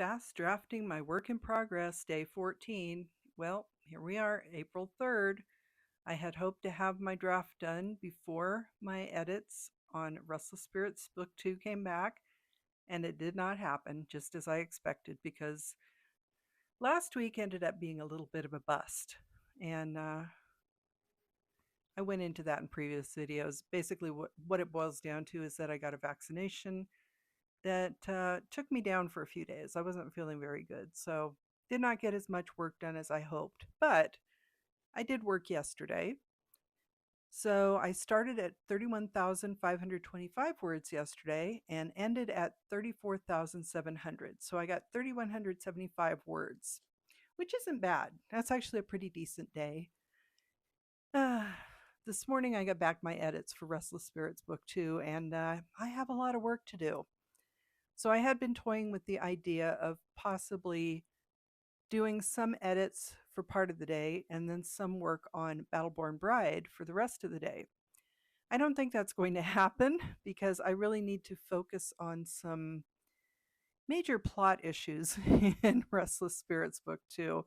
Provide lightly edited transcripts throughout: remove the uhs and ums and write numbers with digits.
Fast drafting my work in progress, day 14. Well, here we are, April 3rd. I had hoped to have my draft done before my edits on Restless Spirits Book Two came back, and it did not happen just as I expected because last week ended up being a little bit of a bust. And I went into that in previous videos. Basically, what it boils down to is that I got a vaccination that took me down for a few days. I wasn't feeling very good, so did not get as much work done as I hoped. But I did work yesterday. So I started at 31,525 words yesterday and ended at 34,700. So I got 3,175 words, which isn't bad. That's actually a pretty decent day. Uh, this morning I got back my edits for Restless Spirits Book Two, and I have a lot of work to do. So I had been toying with the idea of possibly doing some edits for part of the day and then some work on Battleborn Bride for the rest of the day. I don't think that's going to happen because I really need to focus on some major plot issues in Restless Spirits Book Two.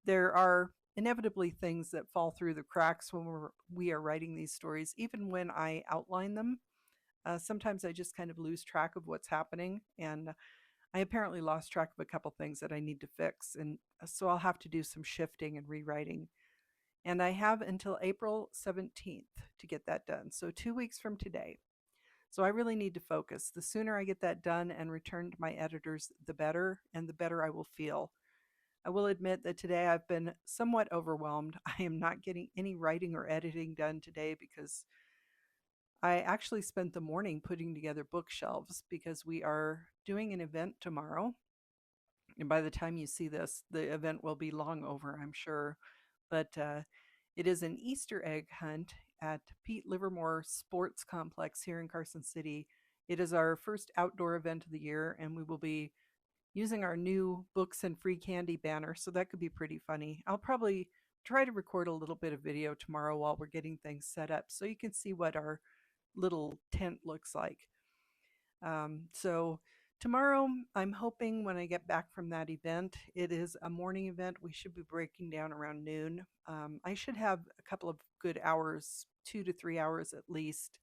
There are inevitably things that fall through the cracks when we are writing these stories, even when I outline them. Sometimes I just kind of lose track of what's happening, and I apparently lost track of a couple things that I need to fix, and so I'll have to do some shifting and rewriting. And I have until April 17th to get that done, so 2 weeks from today. So I really need to focus. The sooner I get that done and return to my editors, the better, and the better I will feel. I will admit that today I've been somewhat overwhelmed. I am not getting any writing or editing done today because I actually spent the morning putting together bookshelves because we are doing an event tomorrow. And by the time you see this, the event will be long over, I'm sure. But it is an Easter egg hunt at Pete Livermore Sports Complex here in Carson City. It is our first outdoor event of the year, and we will be using our new books and free candy banner. So that could be pretty funny. I'll probably try to record a little bit of video tomorrow while we're getting things set up so you can see what our little tent looks like. So tomorrow, I'm hoping when I get back from that event, it is a morning event. We should be breaking down around noon. I should have a couple of good hours, 2 to 3 hours at least,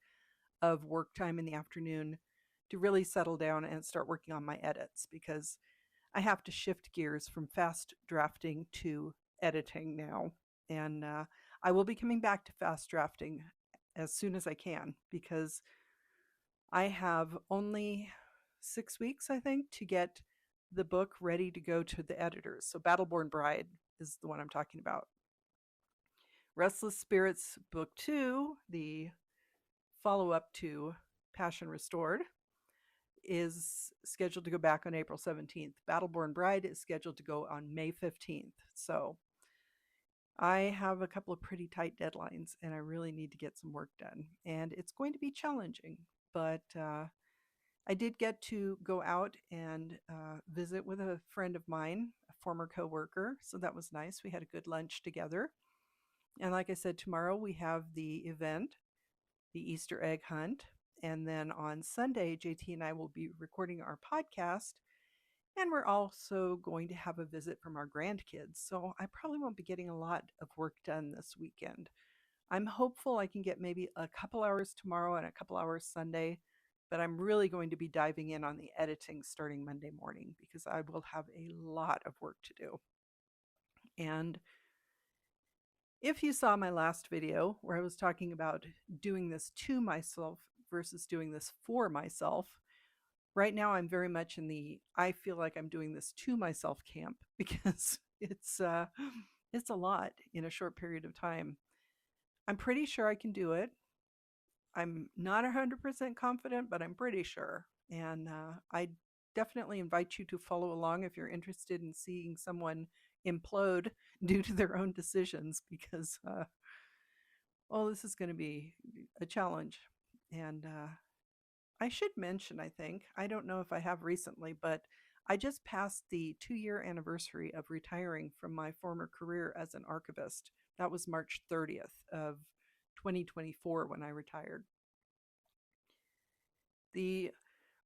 of work time in the afternoon to really settle down and start working on my edits because I have to shift gears from fast drafting to editing now. And I will be coming back to fast drafting as soon as I can because I have only 6 weeks, I think, to get the book ready to go to the editors. So, Battleborn Bride is the one I'm talking about. Restless Spirits Book Two, the follow up to Passion Restored, is scheduled to go back on April 17th. Battleborn Bride is scheduled to go on May 15th. So, I have a couple of pretty tight deadlines and I really need to get some work done. And it's going to be challenging, but I did get to go out and visit with a friend of mine, a former coworker. So that was nice. We had a good lunch together. And like I said, tomorrow we have the event, the Easter egg hunt. And then on Sunday, JT and I will be recording our podcast. And we're also going to have a visit from our grandkids. So I probably won't be getting a lot of work done this weekend. I'm hopeful I can get maybe a couple hours tomorrow and a couple hours Sunday, but I'm really going to be diving in on the editing starting Monday morning because I will have a lot of work to do. And if you saw my last video where I was talking about doing this to myself versus doing this for myself, right now I'm very much in the I feel like I'm doing this to myself camp because it's a lot in a short period of time. I'm pretty sure I can do it. I'm not 100% confident, but I'm pretty sure. And I definitely invite you to follow along if you're interested in seeing someone implode due to their own decisions because, well, this is going to be a challenge. And I should mention, I think, I don't know if I have recently, but I just passed the 2 year anniversary of retiring from my former career as an archivist. That was March 30th of 2024 when I retired. The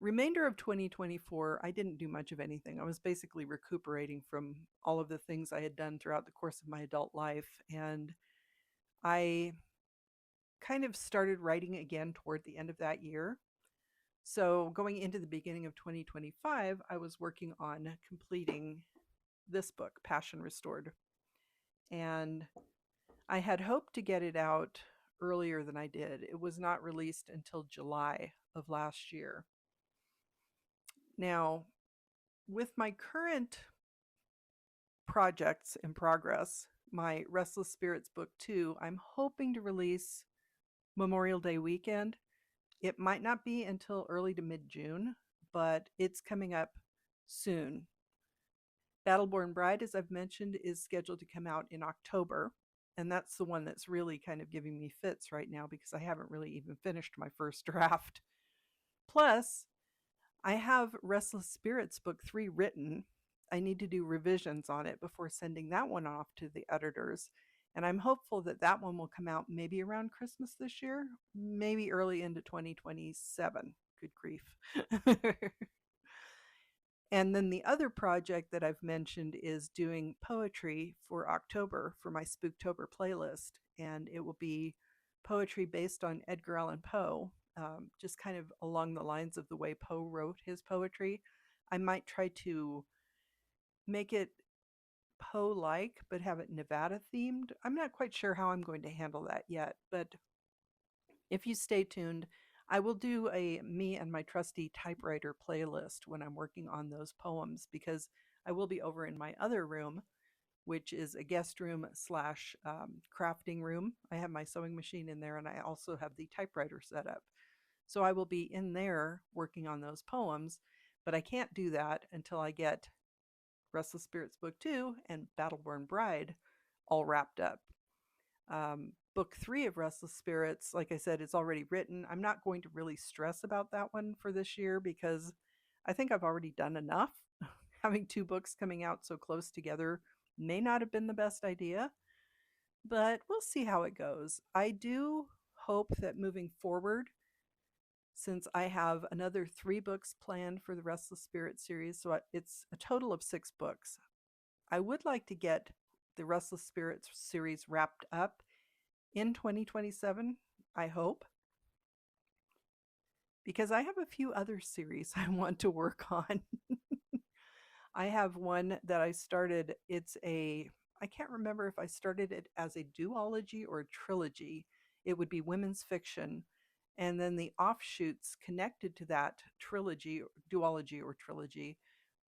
Remainder of 2024, I didn't do much of anything. I was basically recuperating from all of the things I had done throughout the course of my adult life. And I kind of started writing again toward the end of that year. So, going into the beginning of 2025, I was working on completing this book, Passion Restored. And I had hoped to get it out earlier than I did. It was not released until July of last year. Now, with my current projects in progress, my Restless Spirits Book Two, I'm hoping to release Memorial Day weekend. It might not be until early to mid June, but it's coming up soon. Battleborn Bride, as I've mentioned, is scheduled to come out in October. And that's the one that's really kind of giving me fits right now because I haven't really even finished my first draft. Plus, I have Restless Spirits Book 3 written. I need to do revisions on it before sending that one off to the editors. And I'm hopeful that that one will come out maybe around Christmas this year, maybe early into 2027. Good grief. And then the other project that I've mentioned is doing poetry for October for my Spooktober playlist. And it will be poetry based on Edgar Allan Poe, just kind of along the lines of the way Poe wrote his poetry. I might try to make it Poe like, but have it Nevada themed. I'm not quite sure how I'm going to handle that yet, but if you stay tuned, I will do a me and my trusty typewriter playlist when I'm working on those poems because I will be over in my other room, which is a guest room slash crafting room. I have my sewing machine in there and I also have the typewriter set up. So I will be in there working on those poems, but I can't do that until I get Restless Spirits Book 2 and Battleborn Bride all wrapped up. Book 3 of Restless Spirits, like I said, it's already written. I'm not going to really stress about that one for this year because I think I've already done enough. Having two books coming out so close together may not have been the best idea, but we'll see how it goes. I do hope that moving forward, since I have another 3 books planned for the Restless Spirit series, so it's a total of 6 books. I would like to get the Restless Spirits series wrapped up in 2027, I hope, because I have a few other series I want to work on. I have one that I started. I can't remember if I started it as a duology or a trilogy. It would be women's fiction. And then the offshoots connected to that trilogy, duology, or trilogy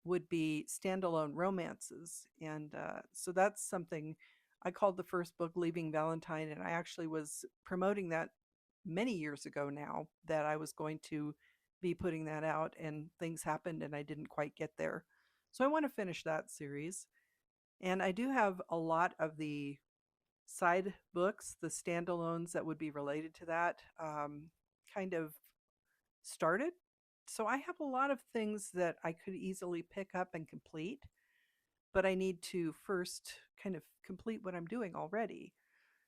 would be standalone romances. And so that's something I called the first book Leaving Valentine. And I actually was promoting that many years ago now that I was going to be putting that out, and things happened and I didn't quite get there. So I want to finish that series. And I do have a lot of the side books, the standalones that would be related to that, kind of started. So I have a lot of things that I could easily pick up and complete, but I need to first kind of complete what I'm doing already.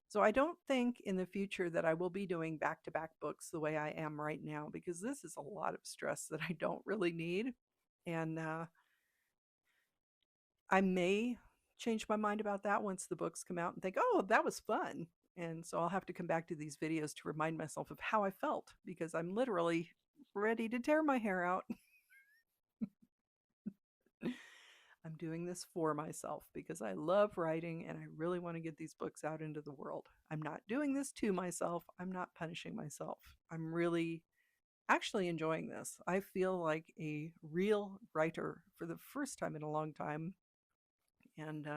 So I don't think in the future that I will be doing back to back books the way I am right now because this is a lot of stress that I don't really need. And I may change my mind about that once the books come out and think, oh, that was fun. And so I'll have to come back to these videos to remind myself of how I felt because I'm literally ready to tear my hair out. I'm doing this for myself because I love writing and I really want to get these books out into the world. I'm not doing this to myself. I'm not punishing myself. I'm really actually enjoying this. I feel like a real writer for the first time in a long time. And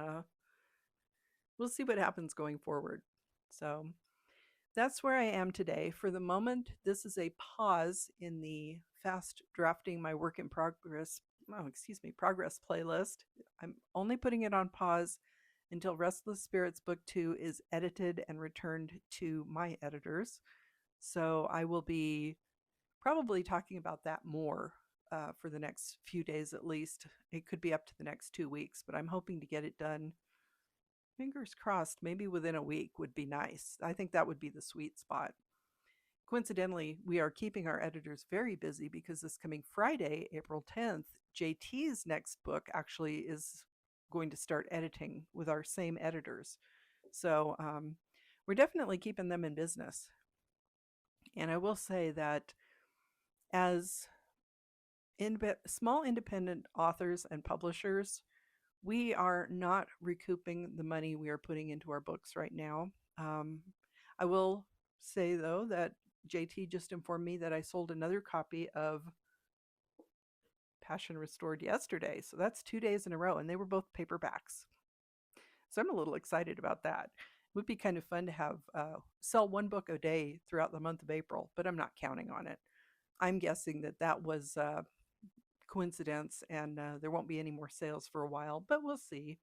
we'll see what happens going forward. So that's where I am today. For the moment, this is a pause in the fast drafting my work in progress, progress playlist. I'm only putting it on pause until Restless Spirits Book 2 is edited and returned to my editors. So I will be probably talking about that more for the next few days at least. It could be up to the next 2 weeks, but I'm hoping to get it done. Fingers crossed, maybe within a week would be nice. I think that would be the sweet spot. Coincidentally, we are keeping our editors very busy because this coming Friday, April 10th, JT's next book actually is going to start editing with our same editors. So we're definitely keeping them in business. And I will say that as small independent authors and publishers, we are not recouping the money we are putting into our books right now. Um, I will say, though, that JT just informed me that I sold another copy of Passion Restored yesterday. So that's 2 days in a row, and they were both paperbacks. So I'm a little excited about that. It would be kind of fun to have sell one book a day throughout the month of April, but I'm not counting on it. I'm guessing that that was coincidence and there won't be any more sales for a while, but we'll see.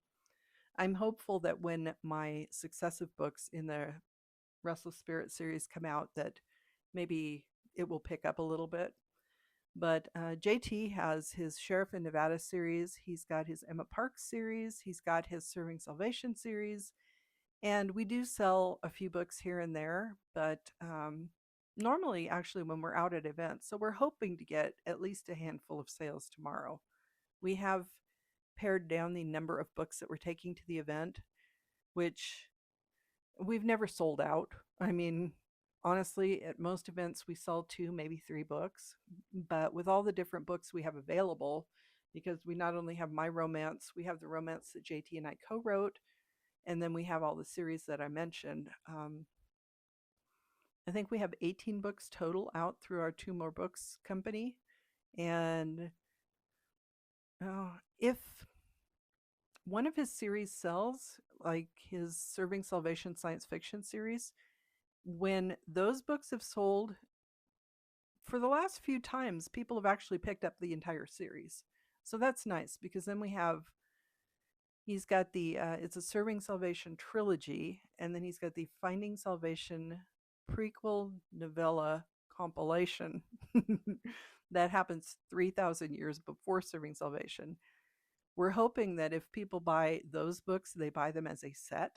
I'm hopeful that when my successive books in the Restless Spirit series come out, that maybe it will pick up a little bit. But JT has his Sheriff in Nevada series. He's got his Emma Parks series. He's got his Serving Salvation series. And we do sell a few books here and there, but normally, actually, when we're out at events. So we're hoping to get at least a handful of sales tomorrow. We have pared down the number of books that we're taking to the event, which we've never sold out. I mean, honestly, at most events, we sell two, maybe three books. But with all the different books we have available, because we not only have my romance, we have the romance that JT and I co wrote, and then we have all the series that I mentioned. I think we have 18 books total out through our Two More Books company. And if one of his series sells, like his Serving Salvation science fiction series, when those books have sold, for the last few times, people have actually picked up the entire series. So that's nice because then he's got it's a Serving Salvation trilogy, and then he's got the Finding Salvation prequel novella compilation that happens 3,000 years before Serving Salvation. We're hoping that if people buy those books, they buy them as a set.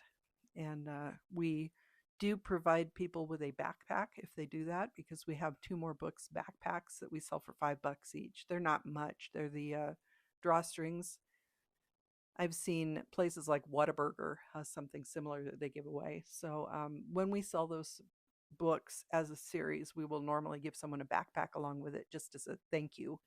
And we do provide people with a backpack if they do that, because we have Two More Books backpacks that we sell for $5 each. They're not much. They're the drawstrings. I've seen places like Whataburger has something similar that they give away. So when we sell those books as a series, we will normally give someone a backpack along with it just as a thank you.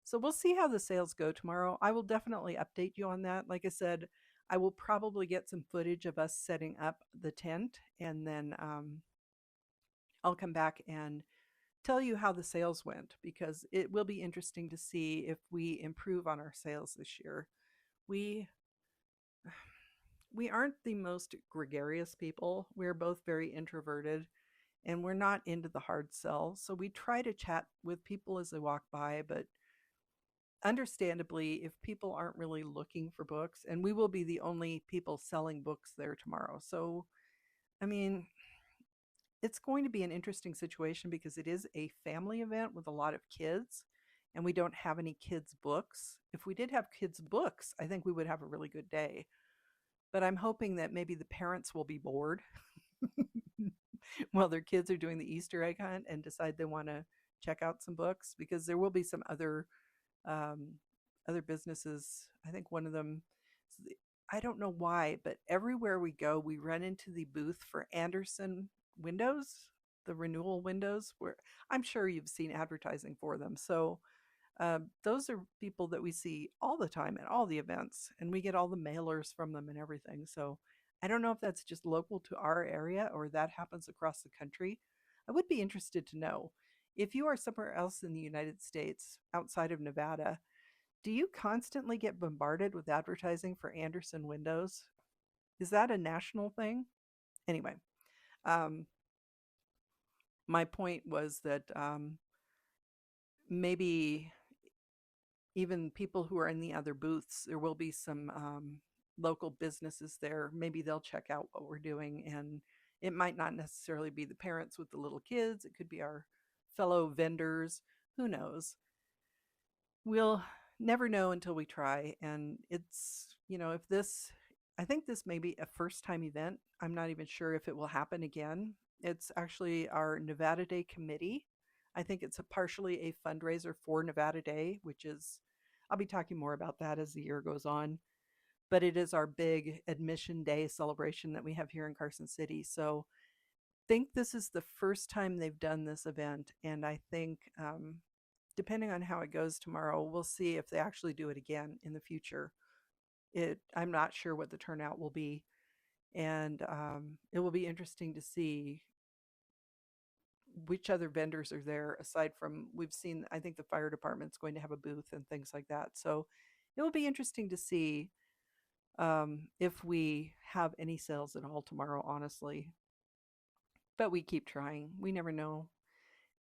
So we'll see how the sales go tomorrow. I will definitely update you on that. Like I said, I will probably get some footage of us setting up the tent, and then I'll come back and tell you how the sales went, because it will be interesting to see if we improve on our sales this year. We we aren't the most gregarious people. We're both very introverted and we're not into the hard sell. So we try to chat with people as they walk by, but understandably, if people aren't really looking for books, and we will be the only people selling books there tomorrow. So, I mean, it's going to be an interesting situation because it is a family event with a lot of kids, and we don't have any kids' books. If we did have kids' books, I think we would have a really good day. But I'm hoping that maybe the parents will be bored while their kids are doing the Easter egg hunt and decide they want to check out some books, because there will be some um, other businesses. I think one of them, I don't know why, but everywhere we go, we run into the booth for Anderson windows, the renewal windows, where I'm sure you've seen advertising for them. So those are people that we see all the time at all the events, and we get all the mailers from them and everything. So I don't know if that's just local to our area or that happens across the country. I would be interested to know. If you are somewhere else in the United States outside of Nevada, do you constantly get bombarded with advertising for Anderson windows? Is that a national thing? Anyway, um, my point was that maybe even people who are in the other booths, there will be some local businesses there. Maybe they'll check out what we're doing, and it might not necessarily be the parents with the little kids. It could be our fellow vendors. Who knows? We'll never know until we try. And it's, if this, I think this may be a first time event. I'm not even sure if it will happen again. It's actually our Nevada Day committee. I think it's partially a fundraiser for Nevada Day, which is, I'll be talking more about that as the year goes on. But it is our big admission day celebration that we have here in Carson City. So think this is the first time they've done this event. And I think, depending on how it goes tomorrow, we'll see if they actually do it again in the future. I'm not sure what the turnout will be. And it will be interesting to see which other vendors are there aside from we've seen. I think the fire department's going to have a booth and things like that. So it will be interesting to see if we have any sales at all tomorrow, honestly. But we keep trying. We never know.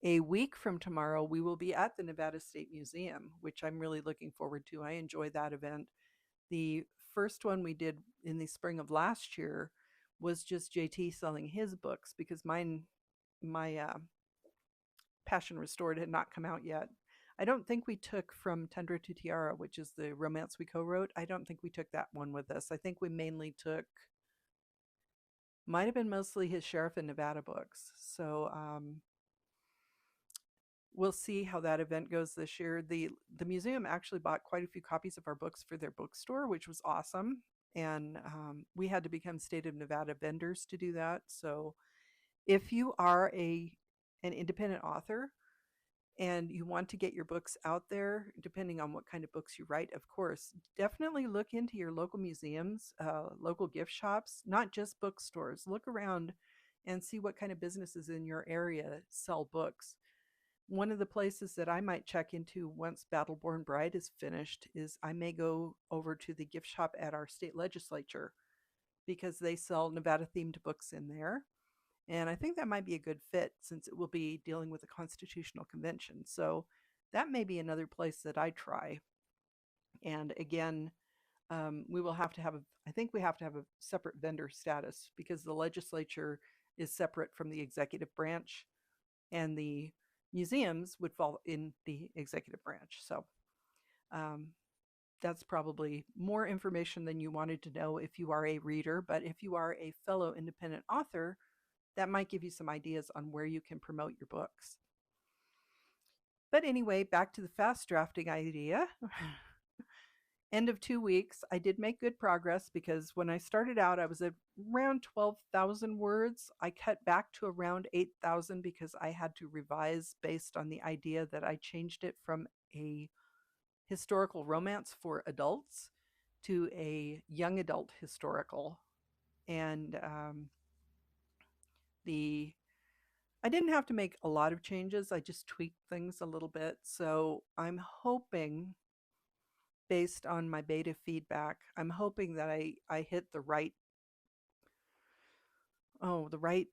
A week from tomorrow, we will be at the Nevada State Museum, which I'm really looking forward to. I enjoy that event. The first one we did in the spring of last year was just JT selling his books because my Passion Restored had not come out yet. I don't think we took From Tundra to Tiara, which is the romance we co-wrote. I don't think we took that one with us. I think we mainly took, might have been mostly his Sheriff in Nevada books. So we'll see how that event goes this year. The museum actually bought quite a few copies of our books for their bookstore, which was awesome. And we had to become state of Nevada vendors to do that. So if you are an independent author and you want to get your books out there, depending on what kind of books you write, of course, definitely look into your local museums, local gift shops, not just bookstores. Look around and see what kind of businesses in your area sell books. One of the places that I might check into once Battleborn Bride is finished is I may go over to the gift shop at our state legislature because they sell Nevada themed books in there. And I think that might be a good fit since it will be dealing with a constitutional convention. So that may be another place that I try. And again, we will have to have I think we have to have a separate vendor status because the legislature is separate from the executive branch and the museums would fall in the executive branch. So um, that's probably more information than you wanted to know if you are a reader. But if you are a fellow independent author, that might give you some ideas on where you can promote your books. But anyway, back to the fast drafting idea. End of 2 weeks, I did make good progress because when I started out, I was at around 12,000 words. I cut back to around 8,000 because I had to revise based on the idea that I changed it from a historical romance for adults to a young adult historical. And the I didn't have to make a lot of changes. I just tweaked things a little bit. So I'm hoping, based on my beta feedback, I'm hoping that I hit the right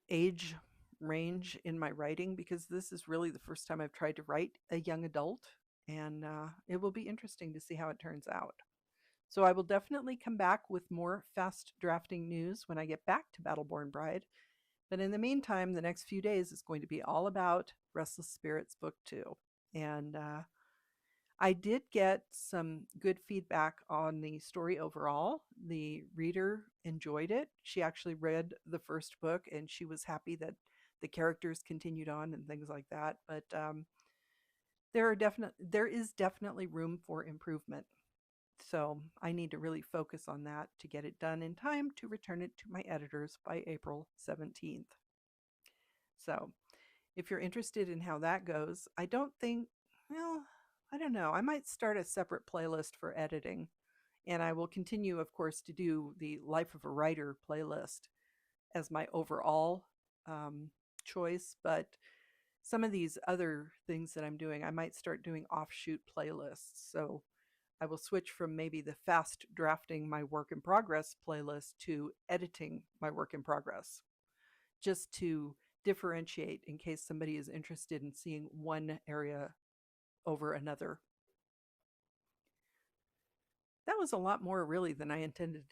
age range in my writing because this is really the first time I've tried to write a young adult, and it will be interesting to see how it turns out. So I will definitely come back with more fast drafting news when I get back to Battleborn Bride. But in the meantime, the next few days is going to be all about Restless Spirits Book Two. And I did get some good feedback on the story overall. The reader enjoyed it. She actually read the first book and she was happy that the characters continued on and things like that. But there is definitely room for improvement. So I need to really focus on that to get it done in time to return it to my editors by April 17th. So if you're interested in how that goes, well, I don't know. I might start a separate playlist for editing. And I will continue, of course, to do the Life of a Writer playlist as my overall choice. But some of these other things that I'm doing, I might start doing offshoot playlists. So I will switch from maybe the fast drafting my work in progress playlist to editing my work in progress, just to differentiate in case somebody is interested in seeing one area over another. That was a lot more really than I intended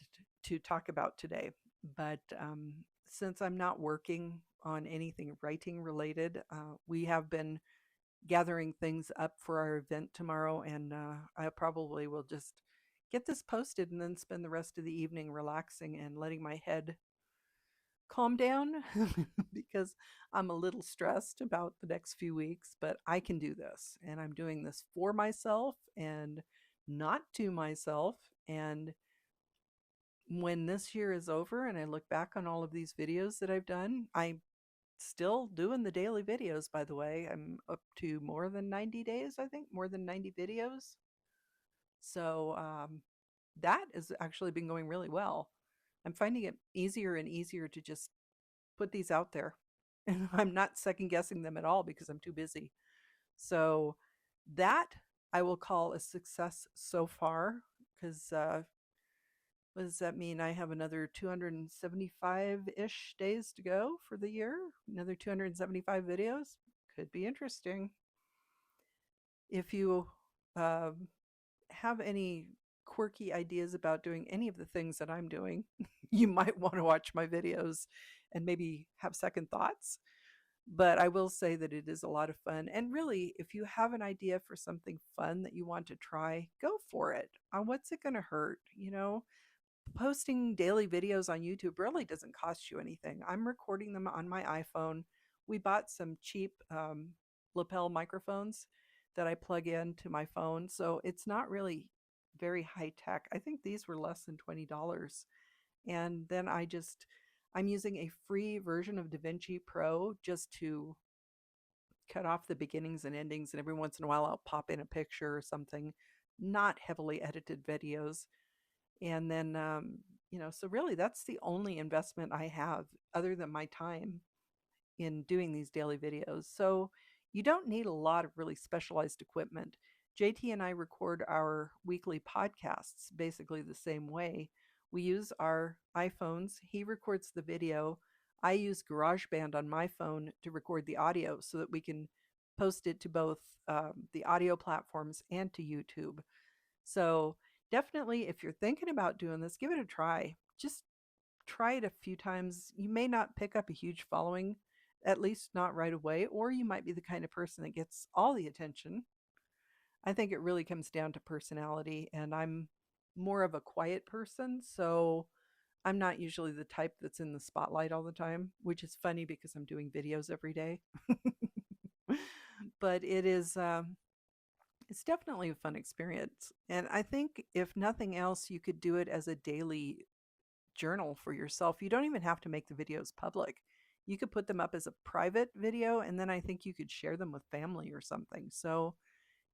to talk about today. But since I'm not working on anything writing related, we have been gathering things up for our event tomorrow, and I probably will just get this posted and then spend the rest of the evening relaxing and letting my head calm down because I'm a little stressed about the next few weeks, but I can do this. And I'm doing this for myself and not to myself. And when this year is over and I look back on all of these videos that I've done, I'm still doing the daily videos, by the way. I'm up to more than 90 days, I think, more than 90 videos. So that has actually been going really well. I'm finding it easier and easier to just put these out there. And I'm not second guessing them at all because I'm too busy. So that I will call a success so far because what does that mean? I have another 275 ish days to go for the year, another 275 videos. Could be interesting. If you um, have any quirky ideas about doing any of the things that I'm doing, you might want to watch my videos and maybe have second thoughts. But I will say that it is a lot of fun. And really, if you have an idea for something fun that you want to try, go for it. What's it going to hurt? Posting daily videos on YouTube really doesn't cost you anything. I'm recording them on my iPhone. We bought some cheap lapel microphones that I plug into my phone. So it's not really very high tech. I think these were less than $20. And then I'm using a free version of DaVinci Pro just to cut off the beginnings and endings. And every once in a while, I'll pop in a picture or something, not heavily edited videos. And then, so really that's the only investment I have other than my time in doing these daily videos. So you don't need a lot of really specialized equipment. JT and I record our weekly podcasts basically the same way. We use our iPhones. He records the video. I use GarageBand on my phone to record the audio so that we can post it to both the audio platforms and to YouTube. So definitely, if you're thinking about doing this, give it a try. Just try it a few times. You may not pick up a huge following, at least not right away, or you might be the kind of person that gets all the attention. I think it really comes down to personality, and I'm more of a quiet person, so I'm not usually the type that's in the spotlight all the time, which is funny because I'm doing videos every day. But it's definitely a fun experience. And I think if nothing else, you could do it as a daily journal for yourself. You don't even have to make the videos public. You could put them up as a private video, and then I think you could share them with family or something. So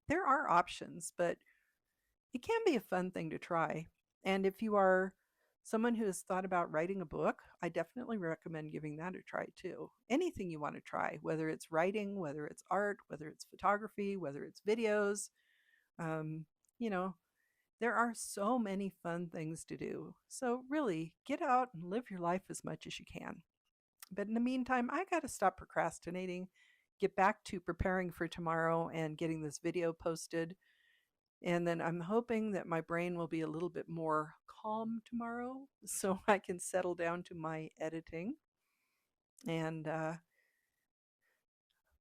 there are options, but it can be a fun thing to try. And if you are someone who has thought about writing a book, I definitely recommend giving that a try too. Anything you want to try, whether it's writing, whether it's art, whether it's photography, whether it's videos, um, you know, there are so many fun things to do. So, really, get out and live your life as much as you can. But in the meantime, I got to stop procrastinating, get back to preparing for tomorrow and getting this video posted. And then I'm hoping that my brain will be a little bit more calm tomorrow so I can settle down to my editing. And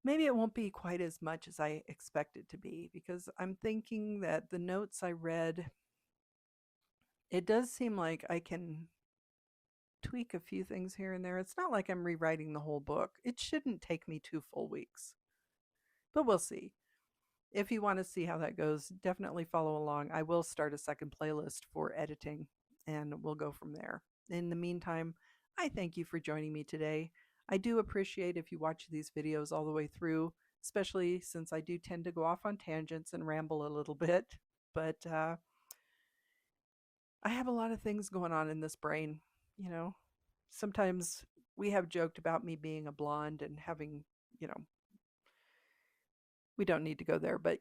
maybe it won't be quite as much as I expect it to be because I'm thinking that the notes I read, it does seem like I can tweak a few things here and there. It's not like I'm rewriting the whole book. It shouldn't take me 2 full weeks, but we'll see. If you want to see how that goes, definitely follow along. I will start a second playlist for editing and we'll go from there. In the meantime, I thank you for joining me today. I do appreciate if you watch these videos all the way through, especially since I do tend to go off on tangents and ramble a little bit. But I have a lot of things going on in this brain, you know. Sometimes we have joked about me being a blonde and having, you know, we don't need to go there, but,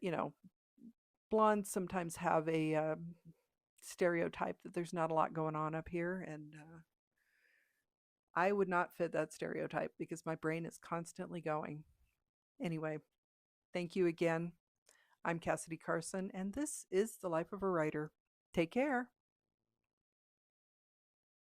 blondes sometimes have a stereotype that there's not a lot going on up here. And I would not fit that stereotype because my brain is constantly going. Anyway, thank you again. I'm Cassidy Carson, and this is The Life of a Writer. Take care.